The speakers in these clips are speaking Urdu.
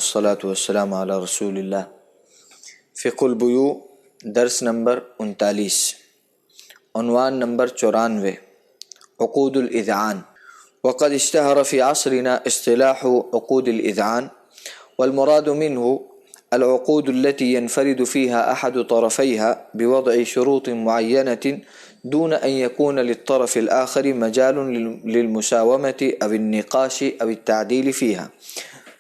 والصلاة والسلام علی رسول اللہ۔ فقہ البیوع درس نمبر 39، عنوان نمبر 94، عقود الاذعان۔ وقد اشتهر في عصرنا اصطلاح عقود الإذعان، والمراد منه العقود التي ينفرد فيها أحد طرفيها بوضع شروط معينة دون أن يكون للطرف الآخر مجال للمساومة أو النقاش أو التعديل فيها،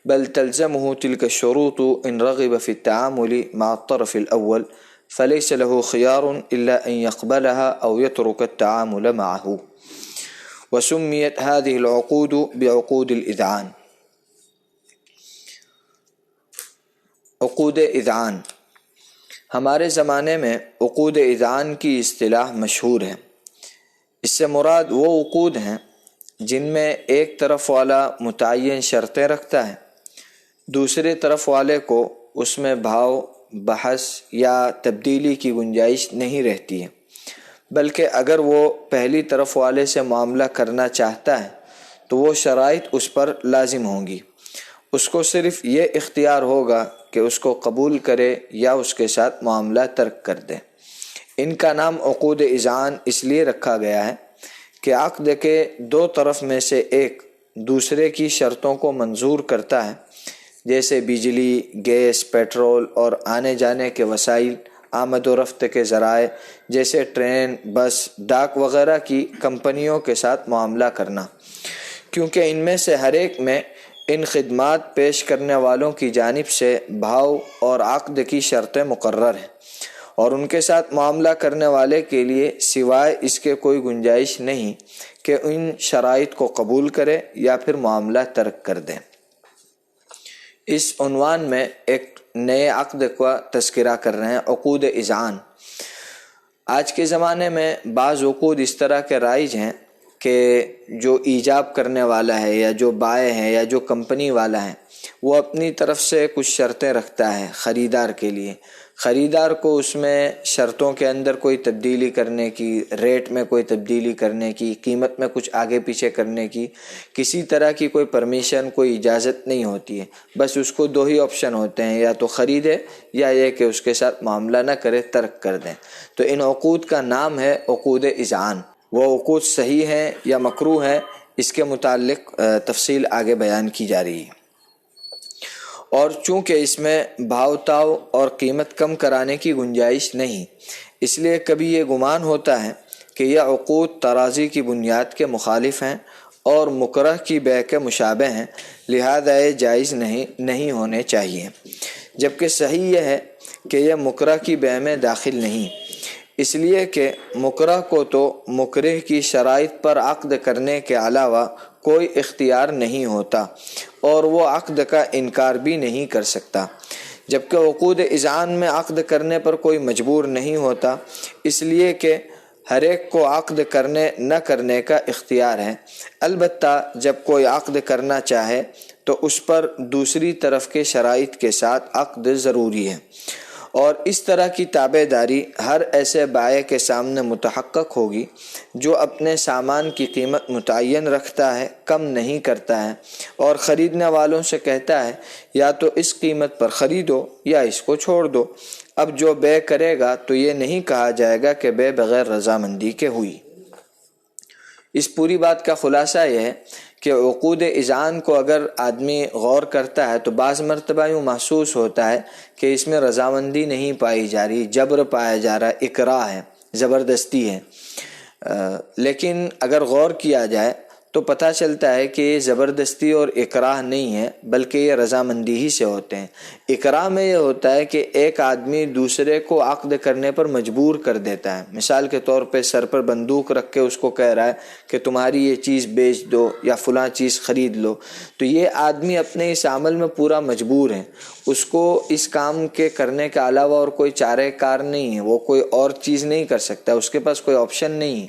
بل تلزمه تلك الشروط إن رغب في التعامل مع الطرف الأول، فليس له خيار إلا أن يقبلها أو يترك التعامل معه. وسميت هذه العقود بعقود الإذعان۔ عقود اذعان ہمارے زمانے میں عقود اذعان کی اصطلاح مشہور ہے۔ اس سے مراد وہ عقود ہیں جن میں ایک طرف والا متعین شرطیں رکھتا ہے، دوسرے طرف والے کو اس میں بھاؤ، بحث یا تبدیلی کی گنجائش نہیں رہتی ہے، بلکہ اگر وہ پہلی طرف والے سے معاملہ کرنا چاہتا ہے تو وہ شرائط اس پر لازم ہوں گی۔ اس کو صرف یہ اختیار ہوگا کہ اس کو قبول کرے یا اس کے ساتھ معاملہ ترک کر دے۔ ان کا نام عقود اذعان اس لیے رکھا گیا ہے کہ عقد کے دو طرف میں سے ایک دوسرے کی شرطوں کو منظور کرتا ہے، جیسے بجلی، گیس، پیٹرول اور آنے جانے کے وسائل، آمد و رفت کے ذرائع جیسے ٹرین، بس، ڈاک وغیرہ کی کمپنیوں کے ساتھ معاملہ کرنا، کیونکہ ان میں سے ہر ایک میں ان خدمات پیش کرنے والوں کی جانب سے بھاؤ اور عقد کی شرطیں مقرر ہیں، اور ان کے ساتھ معاملہ کرنے والے کے لیے سوائے اس کے کوئی گنجائش نہیں کہ ان شرائط کو قبول کرے یا پھر معاملہ ترک کر دے۔ اس عنوان میں ایک نئے عقد کا تذکرہ کر رہے ہیں، عقود اذعان۔ آج کے زمانے میں بعض عقود اس طرح کے رائج ہیں کہ جو ایجاب کرنے والا ہے یا جو بائع ہے یا جو کمپنی والا ہے وہ اپنی طرف سے کچھ شرطیں رکھتا ہے خریدار کے لیے، خریدار کو اس میں شرطوں کے اندر کوئی تبدیلی کرنے کی، ریٹ میں کوئی تبدیلی کرنے کی، قیمت میں کچھ آگے پیچھے کرنے کی کسی طرح کی کوئی پرمیشن، کوئی اجازت نہیں ہوتی ہے۔ بس اس کو دو ہی آپشن ہوتے ہیں، یا تو خریدے یا یہ کہ اس کے ساتھ معاملہ نہ کرے، ترک کر دیں۔ تو ان عقود کا نام ہے عقود اذعان۔ وہ عقود صحیح ہیں یا مکروہ ہیں، اس کے متعلق تفصیل آگے بیان کی جا رہی ہے۔ اور چونکہ اس میں بھاؤ تاؤ اور قیمت کم کرانے کی گنجائش نہیں، اس لیے کبھی یہ گمان ہوتا ہے کہ یہ عقود ترازی کی بنیاد کے مخالف ہیں اور مکرہ کی بیع کے مشابہ ہیں، لہذا یہ جائز نہیں ہونے چاہیے، جبکہ صحیح یہ ہے کہ یہ مکرہ کی بیع میں داخل نہیں، اس لیے کہ مکرہ کو تو مکرہ کی شرائط پر عقد کرنے کے علاوہ کوئی اختیار نہیں ہوتا اور وہ عقد کا انکار بھی نہیں کر سکتا، جبکہ عقود اذعان میں عقد کرنے پر کوئی مجبور نہیں ہوتا، اس لیے کہ ہر ایک کو عقد کرنے نہ کرنے کا اختیار ہے۔ البتہ جب کوئی عقد کرنا چاہے تو اس پر دوسری طرف کے شرائط کے ساتھ عقد ضروری ہے، اور اس طرح کی تابع داری ہر ایسے بائع کے سامنے متحقق ہوگی جو اپنے سامان کی قیمت متعین رکھتا ہے، کم نہیں کرتا ہے، اور خریدنے والوں سے کہتا ہے یا تو اس قیمت پر خریدو یا اس کو چھوڑ دو۔ اب جو بیع کرے گا تو یہ نہیں کہا جائے گا کہ بیع بغیر رضامندی کے ہوئی۔ اس پوری بات کا خلاصہ یہ ہے کہ عقود اذعان کو اگر آدمی غور کرتا ہے تو بعض مرتبہ یوں محسوس ہوتا ہے کہ اس میں رضامندی نہیں پائی جا رہی، جبر پایا جا رہا ہے، اکراہ ہے، زبردستی ہے، لیکن اگر غور کیا جائے تو پتہ چلتا ہے کہ یہ زبردستی اور اکراہ نہیں ہے، بلکہ یہ رضامندی ہی سے ہوتے ہیں۔ اکراہ میں یہ ہوتا ہے کہ ایک آدمی دوسرے کو عقد کرنے پر مجبور کر دیتا ہے، مثال کے طور پہ سر پر بندوق رکھ کے اس کو کہہ رہا ہے کہ تمہاری یہ چیز بیچ دو یا فلاں چیز خرید لو، تو یہ آدمی اپنے اس عمل میں پورا مجبور ہے، اس کو اس کام کے کرنے کے علاوہ اور کوئی چارہ کار نہیں ہے، وہ کوئی اور چیز نہیں کر سکتا، اس کے پاس کوئی آپشن نہیں ہے۔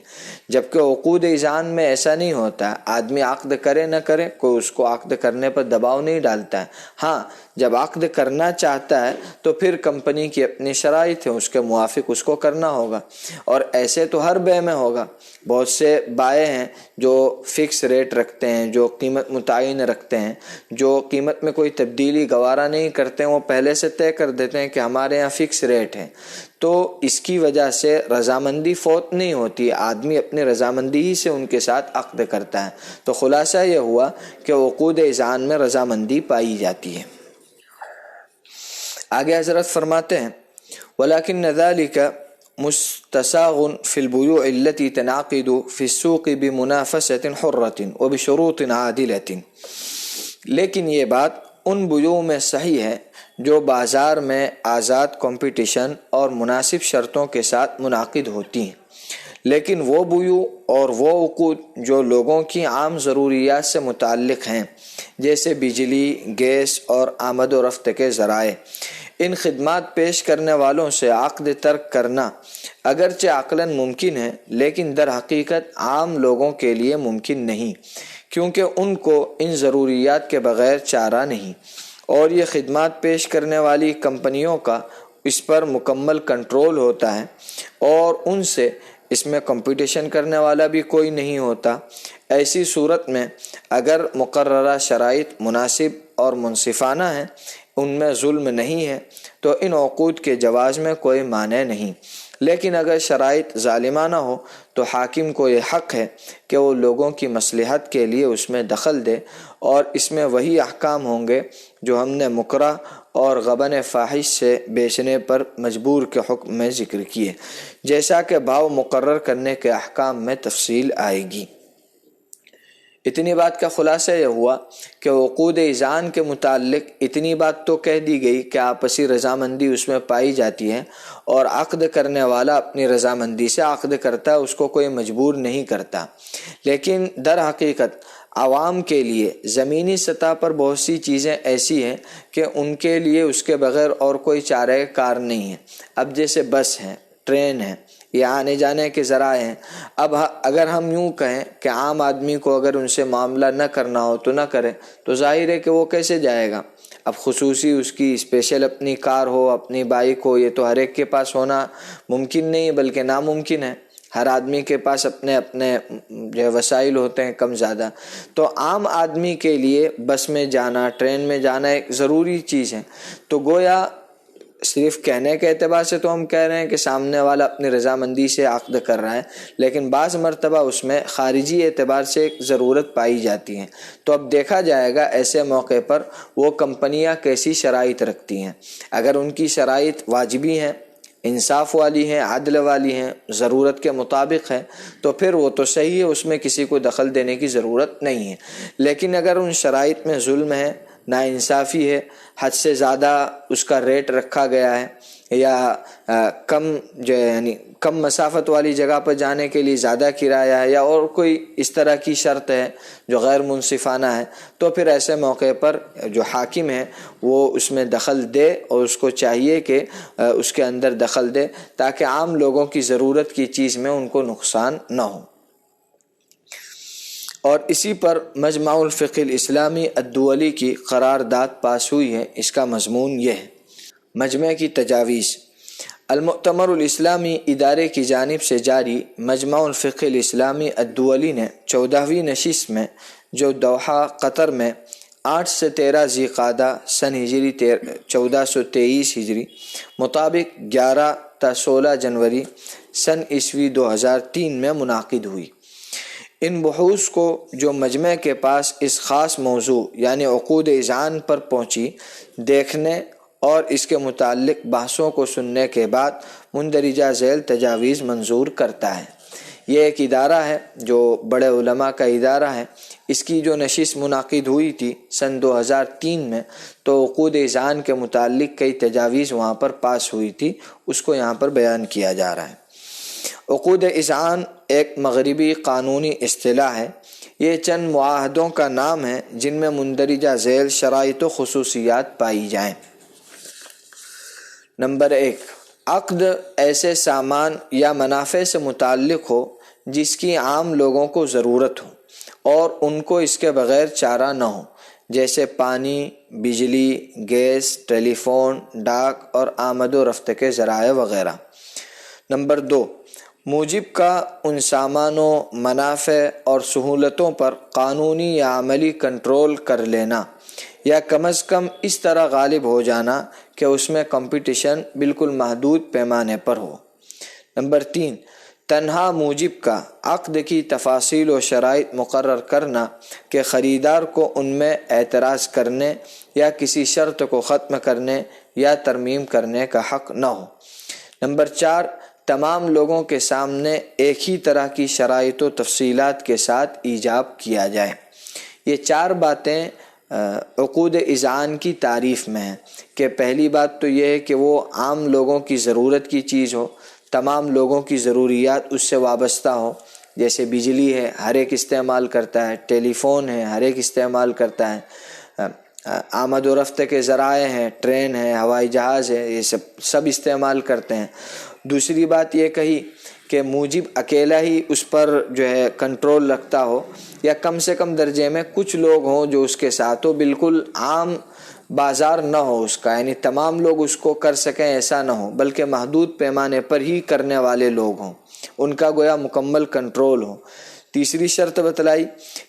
جبکہ عقود اذعان میں ایسا نہیں ہوتا، آدمی عقد کرے نہ کرے کوئی اس کو عقد کرنے پر دباؤ نہیں ڈالتا ہے۔ ہاں، جب عقد کرنا چاہتا ہے تو پھر کمپنی کی اپنی شرائط ہیں، اس کے موافق اس کو کرنا ہوگا۔ اور ایسے تو ہر بے میں ہوگا، بہت سے بائے ہیں جو فکس ریٹ رکھتے ہیں، جو قیمت متعین رکھتے ہیں، جو قیمت میں کوئی تبدیلی گوارا نہیں کرتے ہیں، وہ پہلے سے طے کر دیتے ہیں کہ ہمارے یہاں فکس ریٹ ہے۔ تو اس کی وجہ سے رضامندی فوت نہیں ہوتی، آدمی اپنی رضامندی ہی سے ان کے ساتھ عقد کرتا ہے۔ تو خلاصہ یہ ہوا کہ عقود اذعان میں رضامندی پائی جاتی ہے۔ آگے حضرت فرماتے ہیں وَلَكِنَّ ذَلِكَ مُسْتَسَاغٌ فِي الْبُيُوعِ الَّتِي تَنْعَقِدُ فِي السُّوقِ بِمُنَافَسَةٍ حُرَّةٍ وَبِشُرُوطٍ عَادِلَةٍ، لیکن یہ بات ان بیوع میں صحیح ہے جو بازار میں آزاد کمپٹیشن اور مناسب شرطوں کے ساتھ منعقد ہوتی ہیں، لیکن وہ بیوع اور وہ عقود جو لوگوں کی عام ضروریات سے متعلق ہیں، جیسے بجلی، گیس اور آمد و رفت کے ذرائع، ان خدمات پیش کرنے والوں سے عقد ترک کرنا اگرچہ عقلاً ممکن ہے، لیکن در حقیقت عام لوگوں کے لیے ممکن نہیں، کیونکہ ان کو ان ضروریات کے بغیر چارہ نہیں، اور یہ خدمات پیش کرنے والی کمپنیوں کا اس پر مکمل کنٹرول ہوتا ہے، اور ان سے اس میں کمپٹیشن کرنے والا بھی کوئی نہیں ہوتا۔ ایسی صورت میں اگر مقررہ شرائط مناسب اور منصفانہ ہیں، ان میں ظلم نہیں ہے، تو ان عقود کے جواز میں کوئی مانع نہیں، لیکن اگر شرائط ظالمانہ ہو تو حاکم کو یہ حق ہے کہ وہ لوگوں کی مصلحت کے لیے اس میں دخل دے، اور اس میں وہی احکام ہوں گے جو ہم نے مکرہ اور غبن فاحش سے بیچنے پر مجبور کے حکم میں ذکر کیے، جیسا کہ بھاؤ مقرر کرنے کے احکام میں تفصیل آئے گی۔ اتنی بات کا خلاصہ یہ ہوا کہ عقود اذعان کے متعلق اتنی بات تو کہہ دی گئی کہ آپسی رضامندی اس میں پائی جاتی ہے، اور عقد کرنے والا اپنی رضامندی سے عقد کرتا ہے، اس کو کوئی مجبور نہیں کرتا، لیکن در حقیقت عوام کے لیے زمینی سطح پر بہت سی چیزیں ایسی ہیں کہ ان کے لیے اس کے بغیر اور کوئی چارہ کار نہیں ہے۔ اب جیسے بس ہے، ٹرین ہے، یہ آنے جانے کے ذرائع ہیں۔ اب اگر ہم یوں کہیں کہ عام آدمی کو اگر ان سے معاملہ نہ کرنا ہو تو نہ کرے، تو ظاہر ہے کہ وہ کیسے جائے گا؟ اب خصوصی اس کی اسپیشل اپنی کار ہو، اپنی بائک ہو، یہ تو ہر ایک کے پاس ہونا ممکن نہیں بلکہ ناممکن ہے۔ ہر آدمی کے پاس اپنے اپنے جو وسائل ہوتے ہیں کم زیادہ، تو عام آدمی کے لیے بس میں جانا، ٹرین میں جانا ایک ضروری چیز ہے۔ تو گویا صرف کہنے کے اعتبار سے تو ہم کہہ رہے ہیں کہ سامنے والا اپنی رضامندی سے عقد کر رہا ہے، لیکن بعض مرتبہ اس میں خارجی اعتبار سے ایک ضرورت پائی جاتی ہے۔ تو اب دیکھا جائے گا ایسے موقع پر وہ کمپنیاں کیسی شرائط رکھتی ہیں۔ اگر ان کی شرائط واجبی ہیں، انصاف والی ہیں، عدل والی ہیں، ضرورت کے مطابق ہے، تو پھر وہ تو صحیح ہے، اس میں کسی کو دخل دینے کی ضرورت نہیں ہے۔ لیکن اگر ان شرائط میں ظلم ہے، ناانصافی ہے، حد سے زیادہ اس کا ریٹ رکھا گیا ہے، یا کم یعنی کم مسافت والی جگہ پر جانے کے لیے زیادہ کرایہ ہے، یا اور کوئی اس طرح کی شرط ہے جو غیر منصفانہ ہے، تو پھر ایسے موقع پر جو حاکم ہے وہ اس میں دخل دے، اور اس کو چاہیے کہ اس کے اندر دخل دے تاکہ عام لوگوں کی ضرورت کی چیز میں ان کو نقصان نہ ہو۔ اور اسی پر مجمع الفقہ الاسلامی الدولی کی قرارداد پاس ہوئی ہے۔ اس کا مضمون یہ ہے: مجمع کی تجاویز۔ المؤتمر الاسلامی ادارے کی جانب سے جاری مجمع الفقہ الاسلامی الدولی نے 14ویں نشست میں، جو دوحہ قطر میں 8 سے 13 ذی قعدہ سن ہجری 1423 ہجری مطابق 11 تا 16 جنوری سن عیسوی 2003 میں منعقد ہوئی۔ ان بحوث کو جو مجمع کے پاس اس خاص موضوع یعنی عقود اذعان پر پہنچی، دیکھنے اور اس کے متعلق بحثوں کو سننے کے بعد مندرجہ ذیل تجاویز منظور کرتا ہے۔ یہ ایک ادارہ ہے جو بڑے علماء کا ادارہ ہے۔ اس کی جو نشست منعقد ہوئی تھی سن 2003 میں، تو عقود اذعان کے متعلق کئی تجاویز وہاں پر پاس ہوئی تھی، اس کو یہاں پر بیان کیا جا رہا ہے۔ عقود اذعان ایک مغربی قانونی اصطلاح ہے۔ یہ چند معاہدوں کا نام ہے جن میں مندرجہ ذیل شرائط و خصوصیات پائی جائیں۔ نمبر 1، عقد ایسے سامان یا منافع سے متعلق ہو جس کی عام لوگوں کو ضرورت ہو اور ان کو اس کے بغیر چارہ نہ ہو، جیسے پانی، بجلی، گیس، ٹیلی فون، ڈاک اور آمد و رفت کے ذرائع وغیرہ۔ نمبر 2، موجب کا ان سامان و منافع اور سہولتوں پر قانونی یا عملی کنٹرول کر لینا، یا کم از کم اس طرح غالب ہو جانا کہ اس میں کمپٹیشن بالکل محدود پیمانے پر ہو۔ نمبر 3، تنہا موجب کا عقد کی تفاصیل و شرائط مقرر کرنا کہ خریدار کو ان میں اعتراض کرنے یا کسی شرط کو ختم کرنے یا ترمیم کرنے کا حق نہ ہو۔ نمبر 4، تمام لوگوں کے سامنے ایک ہی طرح کی شرائط و تفصیلات کے ساتھ ایجاب کیا جائے۔ یہ 4 باتیں عقود اذعان کی تعریف میں ہیں کہ پہلی بات تو یہ ہے کہ وہ عام لوگوں کی ضرورت کی چیز ہو، تمام لوگوں کی ضروریات اس سے وابستہ ہو، جیسے بجلی ہے ہر ایک استعمال کرتا ہے، ٹیلی فون ہے ہر ایک استعمال کرتا ہے، آمد و رفت کے ذرائع ہیں، ٹرین ہے، ہوائی جہاز ہے، یہ سب استعمال کرتے ہیں۔ دوسری بات یہ کہی کہ موجب اکیلا ہی اس پر جو ہے کنٹرول رکھتا ہو، یا کم سے کم درجے میں کچھ لوگ ہوں جو اس کے ساتھ ہو، بالکل عام بازار نہ ہو اس کا، یعنی تمام لوگ اس کو کر سکیں ایسا نہ ہو، بلکہ محدود پیمانے پر ہی کرنے والے لوگ ہوں، ان کا گویا مکمل کنٹرول ہو۔ تیسری شرط بتلائی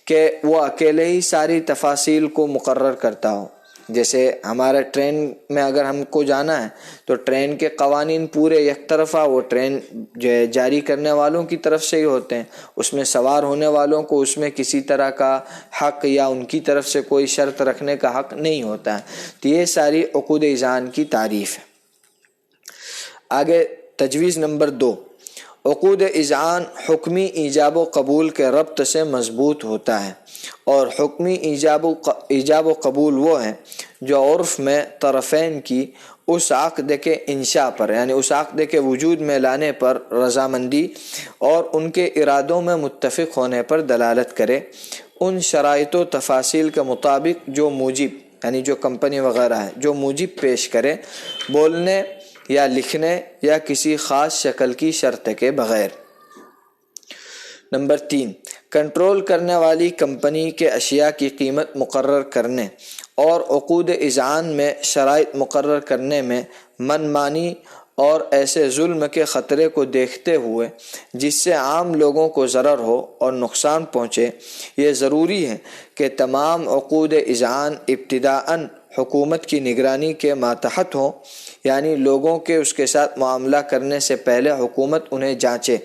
کہ وہ اکیلے ہی ساری تفاصیل کو مقرر کرتا ہو، جیسے ہمارے ٹرین میں اگر ہم کو جانا ہے تو ٹرین کے قوانین پورے یک طرفہ وہ ٹرین جو ہے جاری کرنے والوں کی طرف سے ہی ہوتے ہیں، اس میں سوار ہونے والوں کو اس میں کسی طرح کا حق یا ان کی طرف سے کوئی شرط رکھنے کا حق نہیں ہوتا ہے۔ تو یہ ساری عقود اذعان کی تعریف ہے۔ آگے تجویز نمبر 2، عقود اذعان حکمی ایجاب و قبول کے ربط سے مضبوط ہوتا ہے، اور حکمی ایجاب و قبول وہ ہے جو عرف میں طرفین کی اس عقد کے انشاء پر، یعنی اس عقد کے وجود میں لانے پر رضامندی اور ان کے ارادوں میں متفق ہونے پر دلالت کرے، ان شرائط و تفاصیل کے مطابق جو موجب، یعنی جو کمپنی وغیرہ ہے، جو موجب پیش کرے، بولنے یا لکھنے یا کسی خاص شکل کی شرط کے بغیر۔ نمبر 3، کنٹرول کرنے والی کمپنی کے اشیاء کی قیمت مقرر کرنے اور عقود اذعان میں شرائط مقرر کرنے میں من مانی اور ایسے ظلم کے خطرے کو دیکھتے ہوئے جس سے عام لوگوں کو ضرر ہو اور نقصان پہنچے، یہ ضروری ہے کہ تمام عقود اذعان ابتداءً حکومت کی نگرانی کے ماتحت ہوں، یعنی لوگوں کے اس کے ساتھ معاملہ کرنے سے پہلے حکومت انہیں جانچے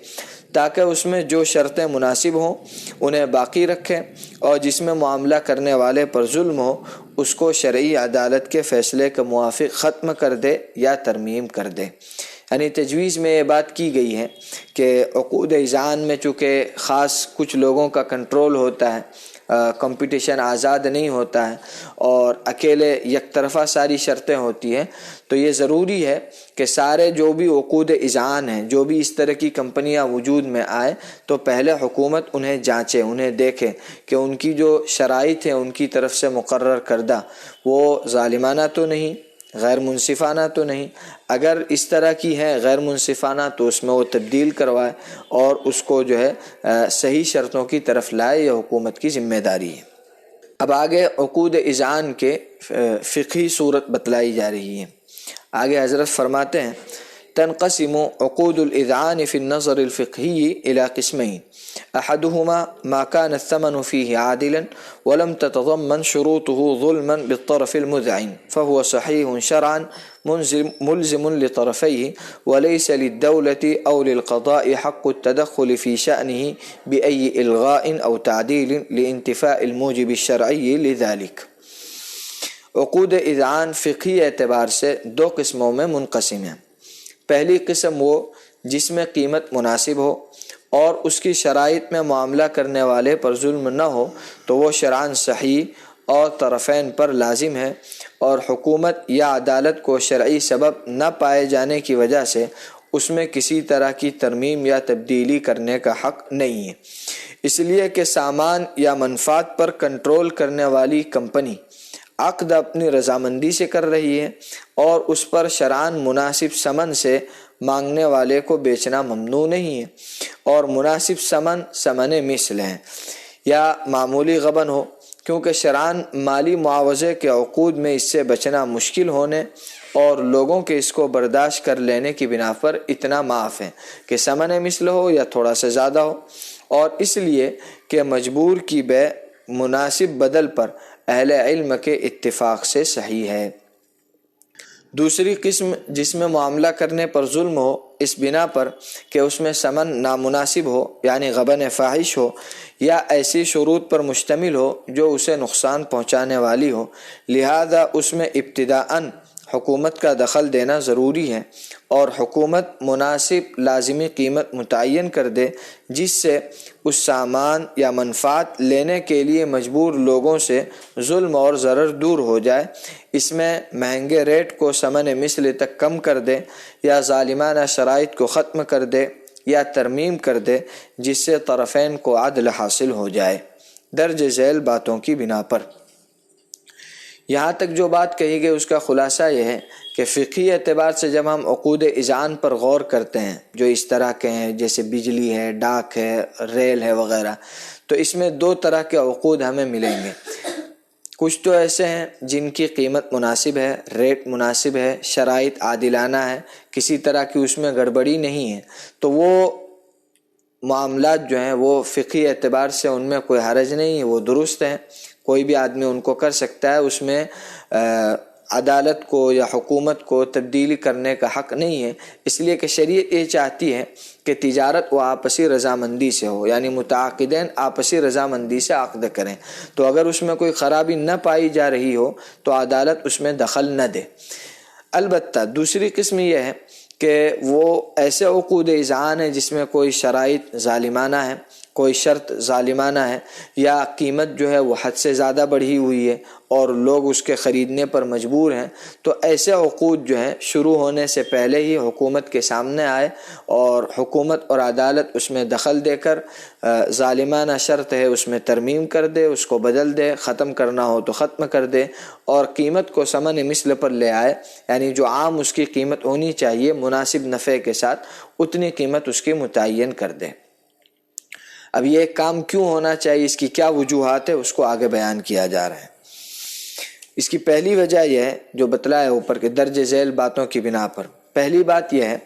تاکہ اس میں جو شرطیں مناسب ہوں انہیں باقی رکھے، اور جس میں معاملہ کرنے والے پر ظلم ہو اس کو شرعی عدالت کے فیصلے کے موافق ختم کر دے یا ترمیم کر دے۔ یعنی تجویز میں یہ بات کی گئی ہے کہ عقود اذعان میں چونکہ خاص کچھ لوگوں کا کنٹرول ہوتا ہے، کمپٹیشن آزاد نہیں ہوتا ہے اور اکیلے یک طرفہ ساری شرطیں ہوتی ہیں، تو یہ ضروری ہے کہ سارے جو بھی عقود اذعان ہیں، جو بھی اس طرح کی کمپنیاں وجود میں آئے، تو پہلے حکومت انہیں جانچے، انہیں دیکھے کہ ان کی جو شرائط ہیں ان کی طرف سے مقرر کردہ وہ ظالمانہ تو نہیں، غیر منصفانہ تو نہیں، اگر اس طرح کی ہے غیر منصفانہ تو اس میں وہ تبدیل کروائے اور اس کو جو ہے صحیح شرطوں کی طرف لائے، یہ حکومت کی ذمہ داری ہے۔ اب آگے عقود اذعان کے فقہی صورت بتلائی جا رہی ہے۔ آگے حضرت فرماتے ہیں، تنقسم عقود الاذعان في النظر الفقهي الى قسمين، احدهما ما كان الثمن فيه عادلا ولم تتضمن شروطه ظلما بالطرف المذعن فهو صحيح شرعا ملزم لطرفيه وليس للدولة او للقضاء حق التدخل في شأنه بأي الغاء او تعديل لانتفاء الموجب الشرعي لذلك۔ عقود اذعان فقہی اعتبار سے 2 قسموں میں منقسم ہیں۔ پہلی قسم وہ جس میں قیمت مناسب ہو اور اس کی شرائط میں معاملہ کرنے والے پر ظلم نہ ہو تو وہ شرعاً صحیح اور طرفین پر لازم ہے، اور حکومت یا عدالت کو شرعی سبب نہ پائے جانے کی وجہ سے اس میں کسی طرح کی ترمیم یا تبدیلی کرنے کا حق نہیں ہے، اس لیے کہ سامان یا منفعت پر کنٹرول کرنے والی کمپنی عقد اپنی رضامندی سے کر رہی ہے اور اس پر شرعاً مناسب ثمن سے مانگنے والے کو بیچنا ممنوع نہیں ہے، اور مناسب ثمن ثمن مثل ہے، یا معمولی غبن ہو کیونکہ شرعاً مالی معاوضے کے عقود میں اس سے بچنا مشکل ہونے اور لوگوں کے اس کو برداشت کر لینے کی بنا پر اتنا معاف ہے کہ ثمن مثل ہو یا تھوڑا سا زیادہ ہو، اور اس لیے کہ مجبور کی بے مناسب بدل پر اہل علم کے اتفاق سے صحیح ہے۔ دوسری قسم جس میں معاملہ کرنے پر ظلم ہو اس بنا پر کہ اس میں ثمن نامناسب ہو، یعنی غبن فاحش ہو، یا ایسی شروط پر مشتمل ہو جو اسے نقصان پہنچانے والی ہو، لہذا اس میں ابتداءً حکومت کا دخل دینا ضروری ہے، اور حکومت مناسب لازمی قیمت متعین کر دے جس سے اس سامان یا منفعت لینے کے لیے مجبور لوگوں سے ظلم اور ضرر دور ہو جائے۔ اس میں مہنگے ریٹ کو ثمن مثل تک کم کر دے، یا ظالمانہ شرائط کو ختم کر دے، یا ترمیم کر دے جس سے طرفین کو عدل حاصل ہو جائے۔ درج ذیل باتوں کی بنا پر یہاں تک جو بات کہی گئی اس کا خلاصہ یہ ہے کہ فقہی اعتبار سے جب ہم عقود اذعان پر غور کرتے ہیں جو اس طرح کے ہیں، جیسے بجلی ہے، ڈاک ہے، ریل ہے وغیرہ، تو اس میں دو طرح کے عقود ہمیں ملیں گے۔ کچھ تو ایسے ہیں جن کی قیمت مناسب ہے، ریٹ مناسب ہے، شرائط عادلانہ ہے، کسی طرح کی اس میں گڑبڑی نہیں ہے، تو وہ معاملات جو ہیں وہ فقہی اعتبار سے ان میں کوئی حرج نہیں ہے، وہ درست ہیں، کوئی بھی آدمی ان کو کر سکتا ہے، اس میں عدالت کو یا حکومت کو تبدیلی کرنے کا حق نہیں ہے، اس لیے کہ شریعت یہ چاہتی ہے کہ تجارت و آپسی رضامندی سے ہو، یعنی متعاقدین آپسی رضامندی سے عقد کریں، تو اگر اس میں کوئی خرابی نہ پائی جا رہی ہو تو عدالت اس میں دخل نہ دے۔ البتہ دوسری قسم یہ ہے کہ وہ ایسے عقود اذعان ہیں جس میں کوئی شرائط ظالمانہ ہے، کوئی شرط ظالمانہ ہے، یا قیمت جو ہے وہ حد سے زیادہ بڑھی ہوئی ہے اور لوگ اس کے خریدنے پر مجبور ہیں، تو ایسے عقود جو ہیں شروع ہونے سے پہلے ہی حکومت کے سامنے آئے اور حکومت اور عدالت اس میں دخل دے کر ظالمانہ شرط ہے اس میں ترمیم کر دے، اس کو بدل دے، ختم کرنا ہو تو ختم کر دے، اور قیمت کو ثمن مثل پر لے آئے، یعنی جو عام اس کی قیمت ہونی چاہیے مناسب نفع کے ساتھ اتنی قیمت اس کی متعین کر دے۔ اب یہ کام کیوں ہونا چاہیے، اس کی کیا وجوہات ہے، اس کو آگے بیان کیا جا رہا ہے۔ اس کی پہلی وجہ یہ ہے جو بتلایا اوپر کے درج ذیل باتوں کی بنا پر، پہلی بات یہ ہے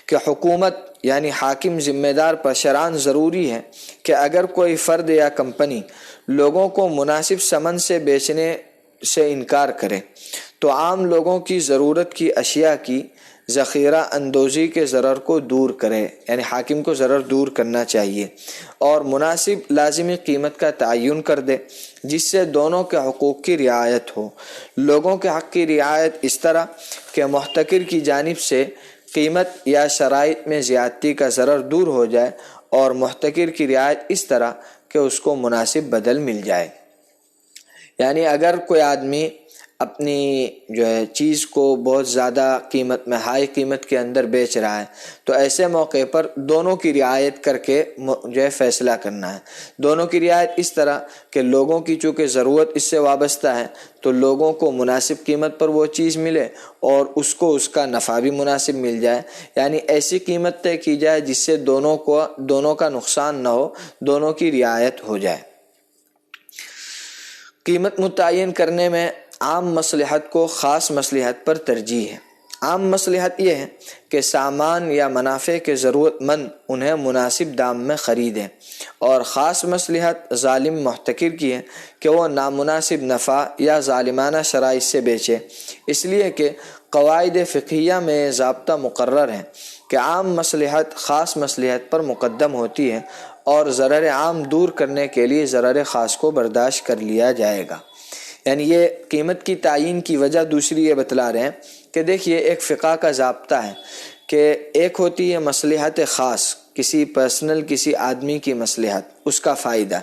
کہ حکومت یعنی حاکم ذمہ دار پر شرعاً ضروری ہے کہ اگر کوئی فرد یا کمپنی لوگوں کو مناسب ثمن سے بیچنے سے انکار کرے تو عام لوگوں کی ضرورت کی اشیاء کی ذخیرہ اندوزی کے ضرر کو دور کرے، یعنی حاکم کو ضرر دور کرنا چاہیے، اور مناسب لازمی قیمت کا تعین کر دے جس سے دونوں کے حقوق کی رعایت ہو۔ لوگوں کے حق کی رعایت اس طرح کہ محتکر کی جانب سے قیمت یا شرائط میں زیادتی کا ضرر دور ہو جائے، اور محتکر کی رعایت اس طرح کہ اس کو مناسب بدل مل جائے۔ یعنی اگر کوئی آدمی اپنی جو ہے چیز کو بہت زیادہ قیمت میں، ہائی قیمت کے اندر بیچ رہا ہے، تو ایسے موقع پر دونوں کی رعایت کر کے جو ہے فیصلہ کرنا ہے۔ دونوں کی رعایت اس طرح کہ لوگوں کی چونکہ ضرورت اس سے وابستہ ہے تو لوگوں کو مناسب قیمت پر وہ چیز ملے اور اس کو اس کا نفع بھی مناسب مل جائے، یعنی ایسی قیمت طے کی جائے جس سے دونوں کا نقصان نہ ہو، دونوں کی رعایت ہو جائے۔ قیمت متعین کرنے میں عام مصلحت کو خاص مصلحت پر ترجیح ہے۔ عام مصلحت یہ ہے کہ سامان یا منافع کے ضرورت مند انہیں مناسب دام میں خریدیں، اور خاص مصلحت ظالم محتکر کی ہے کہ وہ نامناسب نفع یا ظالمانہ شرائط سے بیچے، اس لیے کہ قواعد فقہیہ میں ضابطہ مقرر ہے کہ عام مصلحت خاص مصلحت پر مقدم ہوتی ہے، اور ضرر عام دور کرنے کے لیے ضرر خاص کو برداشت کر لیا جائے گا۔ یعنی یہ قیمت کی تعین کی وجہ دوسری یہ بتلا رہے ہیں کہ دیکھیے ایک فقہ کا ضابطہ ہے کہ ایک ہوتی ہے مصلحت خاص، کسی پرسنل کسی آدمی کی مصلحت، اس کا فائدہ،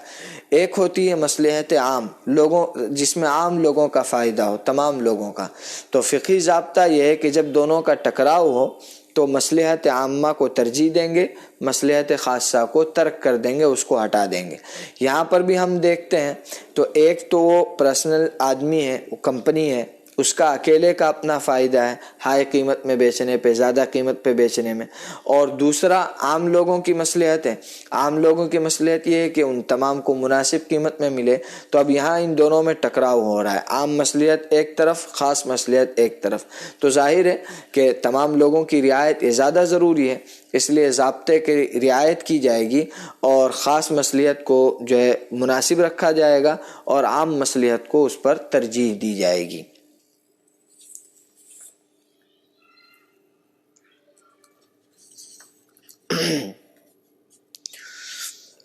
ایک ہوتی ہے مصلحت عام، لوگوں جس میں عام لوگوں کا فائدہ ہو، تمام لوگوں کا۔ تو فقہی ضابطہ یہ ہے کہ جب دونوں کا ٹکراؤ ہو تو مصلحت عامہ کو ترجیح دیں گے، مصلحت خاصہ کو ترک کر دیں گے، اس کو ہٹا دیں گے۔ یہاں پر بھی ہم دیکھتے ہیں تو ایک تو وہ پرسنل آدمی ہے، وہ کمپنی ہے، اس کا اکیلے کا اپنا فائدہ ہے ہائی قیمت میں بیچنے پہ، زیادہ قیمت پہ بیچنے میں، اور دوسرا عام لوگوں کی مصلحت ہے۔ عام لوگوں کی مصلحت یہ ہے کہ ان تمام کو مناسب قیمت میں ملے۔ تو اب یہاں ان دونوں میں ٹکراؤ ہو رہا ہے، عام مصلحت ایک طرف، خاص مصلحت ایک طرف۔ تو ظاہر ہے کہ تمام لوگوں کی رعایت یہ زیادہ ضروری ہے، اس لیے ضابطے کی رعایت کی جائے گی اور خاص مصلحت کو جو ہے مناسب رکھا جائے گا اور عام مصلحت کو اس پر ترجیح دی جائے گی۔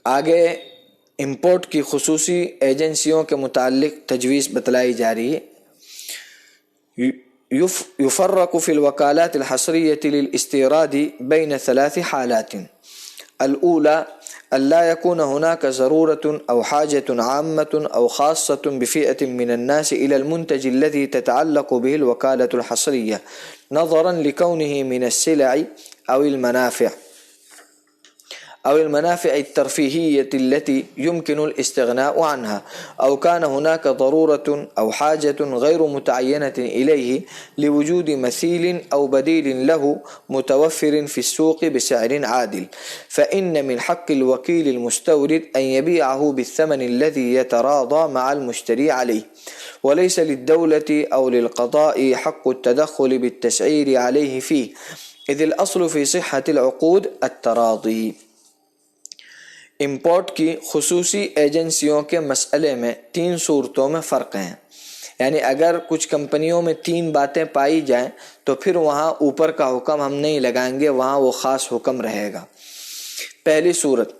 آگے امپورٹ کی خصوصی ایجنسیوں کے متعلق تجویز بتلائی جا رہی ہے۔ يفرق في الوكالات الحصرية للاستيراد بين 3 حالات: الأولى ألا يكون هناك ضرورة أو حاجة عامة أو خاصة بفئة من الناس إلى المنتج الذي تتعلق به الوكالة الحصرية نظرا لكونه من السلع أو المنافع الترفيهية التي يمكن الاستغناء عنها، أو كان هناك ضرورة أو حاجة غير متعينة إليه لوجود مثيل أو بديل له متوفر في السوق بسعر عادل، فإن من حق الوكيل المستورد أن يبيعه بالثمن الذي يتراضى مع المشتري عليه، وليس للدولة أو للقضاء حق التدخل بالتسعير عليه فيه، إذ الأصل في صحة العقود التراضي۔ امپورٹ کی خصوصی ایجنسیوں کے مسئلے میں 3 صورتوں میں فرق ہیں، یعنی اگر کچھ کمپنیوں میں 3 باتیں پائی جائیں تو پھر وہاں اوپر کا حکم ہم نہیں لگائیں گے، وہاں وہ خاص حکم رہے گا۔ پہلی صورت،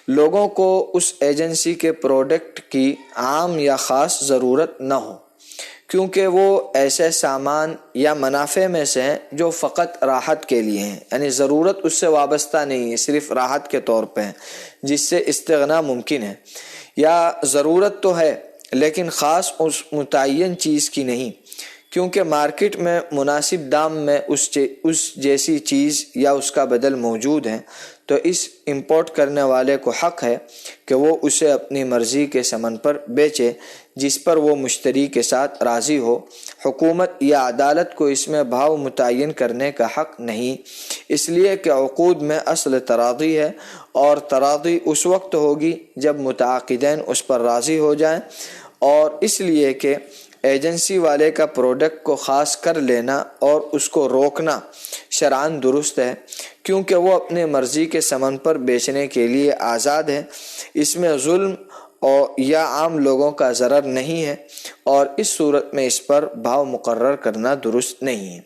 لوگوں کو اس ایجنسی کے پروڈکٹ کی عام یا خاص ضرورت نہ ہو، کیونکہ وہ ایسے سامان یا منافع میں سے ہیں جو فقط راحت کے لیے ہیں، یعنی ضرورت اس سے وابستہ نہیں ہے، صرف راحت کے طور پہ ہیں جس سے استغنا ممکن ہے، یا ضرورت تو ہے لیکن خاص اس متعین چیز کی نہیں، کیونکہ مارکیٹ میں مناسب دام میں اس جیسی چیز یا اس کا بدل موجود ہے، تو اس امپورٹ کرنے والے کو حق ہے کہ وہ اسے اپنی مرضی کے ثمن پر بیچے جس پر وہ مشتری کے ساتھ راضی ہو۔ حکومت یا عدالت کو اس میں بھاؤ متعین کرنے کا حق نہیں، اس لیے کہ عقود میں اصل تراضی ہے، اور تراضی اس وقت ہوگی جب متعاقدین اس پر راضی ہو جائیں، اور اس لیے کہ ایجنسی والے کا پروڈکٹ کو خاص کر لینا اور اس کو روکنا شرعاً درست ہے، کیونکہ وہ اپنے مرضی کے ثمن پر بیچنے کے لیے آزاد ہے، اس میں ظلم یا عام لوگوں کا ضرر نہیں ہے، اور اس صورت میں اس پر بھاؤ مقرر کرنا درست نہیں ہے۔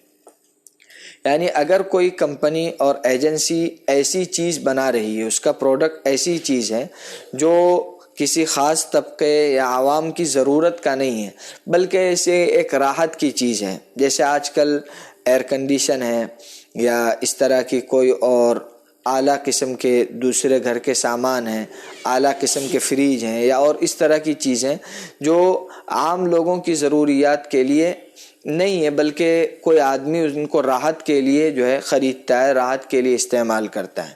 یعنی اگر کوئی کمپنی اور ایجنسی ایسی چیز بنا رہی ہے، اس کا پروڈکٹ ایسی چیز ہے جو کسی خاص طبقے یا عوام کی ضرورت کا نہیں ہے، بلکہ اسے ایک راحت کی چیز ہے، جیسے آج کل ایئر کنڈیشن ہے یا اس طرح کی کوئی اور اعلیٰ قسم کے دوسرے گھر کے سامان ہیں، اعلیٰ قسم کے فریج ہیں، یا اور اس طرح کی چیزیں جو عام لوگوں کی ضروریات کے لیے نہیں ہے، بلکہ کوئی آدمی ان کو راحت کے لیے جو ہے خریدتا ہے، راحت کے لیے استعمال کرتا ہے،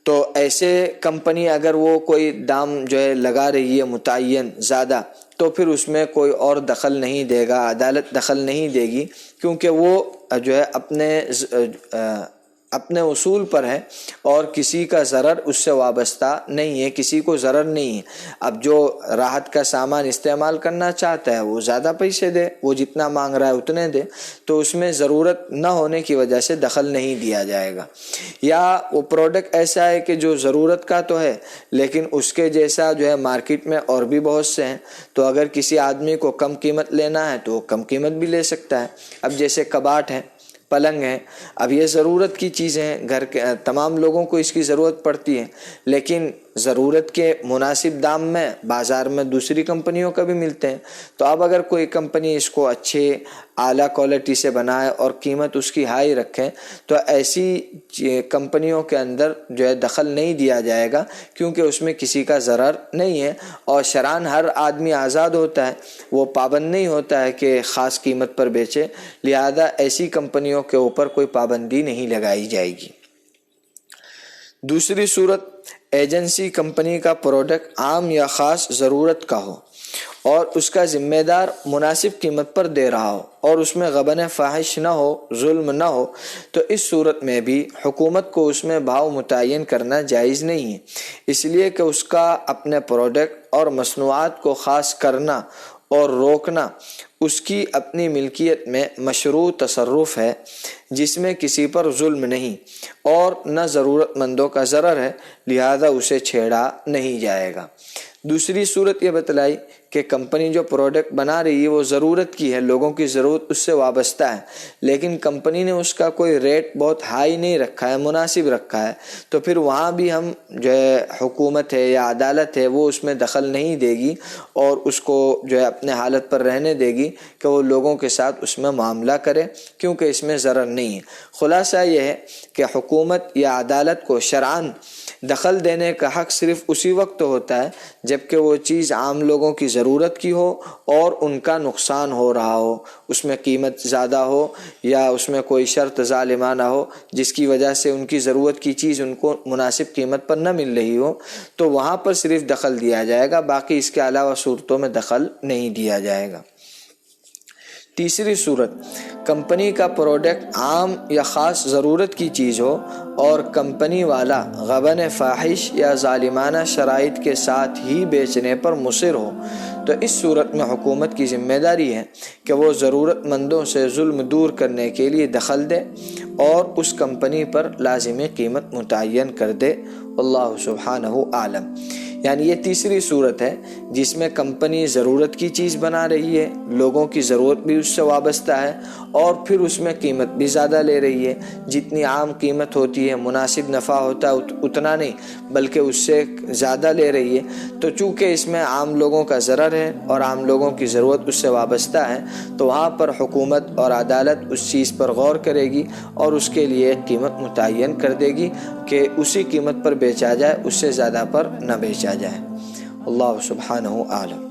تو ایسے کمپنی اگر وہ کوئی دام جو ہے لگا رہی ہے متعین زیادہ، تو پھر اس میں کوئی اور دخل نہیں دے گا، عدالت دخل نہیں دے گی، کیونکہ وہ جو ہے اپنے اصول پر ہے اور کسی کا ضرر اس سے وابستہ نہیں ہے، کسی کو ضرر نہیں ہے۔ اب جو راحت کا سامان استعمال کرنا چاہتا ہے وہ زیادہ پیسے دے، وہ جتنا مانگ رہا ہے اتنے دے، تو اس میں ضرورت نہ ہونے کی وجہ سے دخل نہیں دیا جائے گا۔ یا وہ پروڈکٹ ایسا ہے کہ جو ضرورت کا تو ہے لیکن اس کے جیسا جو ہے مارکیٹ میں اور بھی بہت سے ہیں، تو اگر کسی آدمی کو کم قیمت لینا ہے تو وہ کم قیمت بھی لے سکتا ہے۔ اب جیسے کباٹ ہے، پلنگ ہے، اب یہ ضرورت کی چیزیں ہیں، گھر کے تمام لوگوں کو اس کی ضرورت پڑتی ہے، لیکن ضرورت کے مناسب دام میں بازار میں دوسری کمپنیوں کا بھی ملتے ہیں، تو اب اگر کوئی کمپنی اس کو اچھے اعلیٰ کوالٹی سے بنائے اور قیمت اس کی ہائی رکھیں، تو ایسی کمپنیوں کے اندر جو ہے دخل نہیں دیا جائے گا، کیونکہ اس میں کسی کا ضرر نہیں ہے، اور شرعاً ہر آدمی آزاد ہوتا ہے، وہ پابند نہیں ہوتا ہے کہ خاص قیمت پر بیچے، لہذا ایسی کمپنیوں کے اوپر کوئی پابندی نہیں لگائی جائے گی۔ دوسری صورت، ایجنسی کمپنی کا پروڈکٹ عام یا خاص ضرورت کا ہو اور اس کا ذمہ دار مناسب قیمت پر دے رہا ہو اور اس میں غبن فاحش نہ ہو، ظلم نہ ہو، تو اس صورت میں بھی حکومت کو اس میں بھاؤ متعین کرنا جائز نہیں ہے، اس لیے کہ اس کا اپنے پروڈکٹ اور مصنوعات کو خاص کرنا اور روکنا اس کی اپنی ملکیت میں مشروع تصرف ہے، جس میں کسی پر ظلم نہیں اور نہ ضرورت مندوں کا ضرر ہے، لہذا اسے چھیڑا نہیں جائے گا۔ دوسری صورت یہ بتلائی کہ کمپنی جو پروڈکٹ بنا رہی ہے وہ ضرورت کی ہے، لوگوں کی ضرورت اس سے وابستہ ہے، لیکن کمپنی نے اس کا کوئی ریٹ بہت ہائی نہیں رکھا ہے، مناسب رکھا ہے، تو پھر وہاں بھی ہم جو ہے حکومت ہے یا عدالت ہے وہ اس میں دخل نہیں دے گی اور اس کو جو ہے اپنے حالت پر رہنے دے گی کہ وہ لوگوں کے ساتھ اس میں معاملہ کرے، کیونکہ اس میں ضرر نہیں ہے۔ خلاصہ یہ ہے کہ حکومت یا عدالت کو شرعاً دخل دینے کا حق صرف اسی وقت ہوتا ہے جبکہ وہ چیز عام لوگوں کی ضرورت کی ہو اور ان کا نقصان ہو رہا ہو، اس میں قیمت زیادہ ہو یا اس میں کوئی شرط ظالمانہ ہو جس کی وجہ سے ان کی ضرورت کی چیز ان کو مناسب قیمت پر نہ مل رہی ہو، تو وہاں پر صرف دخل دیا جائے گا، باقی اس کے علاوہ صورتوں میں دخل نہیں دیا جائے گا۔ تیسری صورت، کمپنی کا پروڈکٹ عام یا خاص ضرورت کی چیز ہو اور کمپنی والا غبن فاحش یا ظالمانہ شرائط کے ساتھ ہی بیچنے پر مصر ہو، تو اس صورت میں حکومت کی ذمہ داری ہے کہ وہ ضرورت مندوں سے ظلم دور کرنے کے لیے دخل دے اور اس کمپنی پر لازمی قیمت متعین کر دے۔ اللہ سبحانہ اعلم۔ یعنی یہ تیسری صورت ہے جس میں کمپنی ضرورت کی چیز بنا رہی ہے، لوگوں کی ضرورت بھی اس سے وابستہ ہے اور پھر اس میں قیمت بھی زیادہ لے رہی ہے، جتنی عام قیمت ہوتی ہے، مناسب نفع ہوتا ہے اتنا نہیں بلکہ اس سے زیادہ لے رہی ہے، تو چونکہ اس میں عام لوگوں کا ضرر ہے اور عام لوگوں کی ضرورت اس سے وابستہ ہے، تو وہاں پر حکومت اور عدالت اس چیز پر غور کرے گی اور اس کے لیے ایک قیمت متعین کر دے گی کہ اسی قیمت پر بیچا جائے، اس سے زیادہ پر نہ بیچا جائے۔ اللہ سبحانہ اعلم۔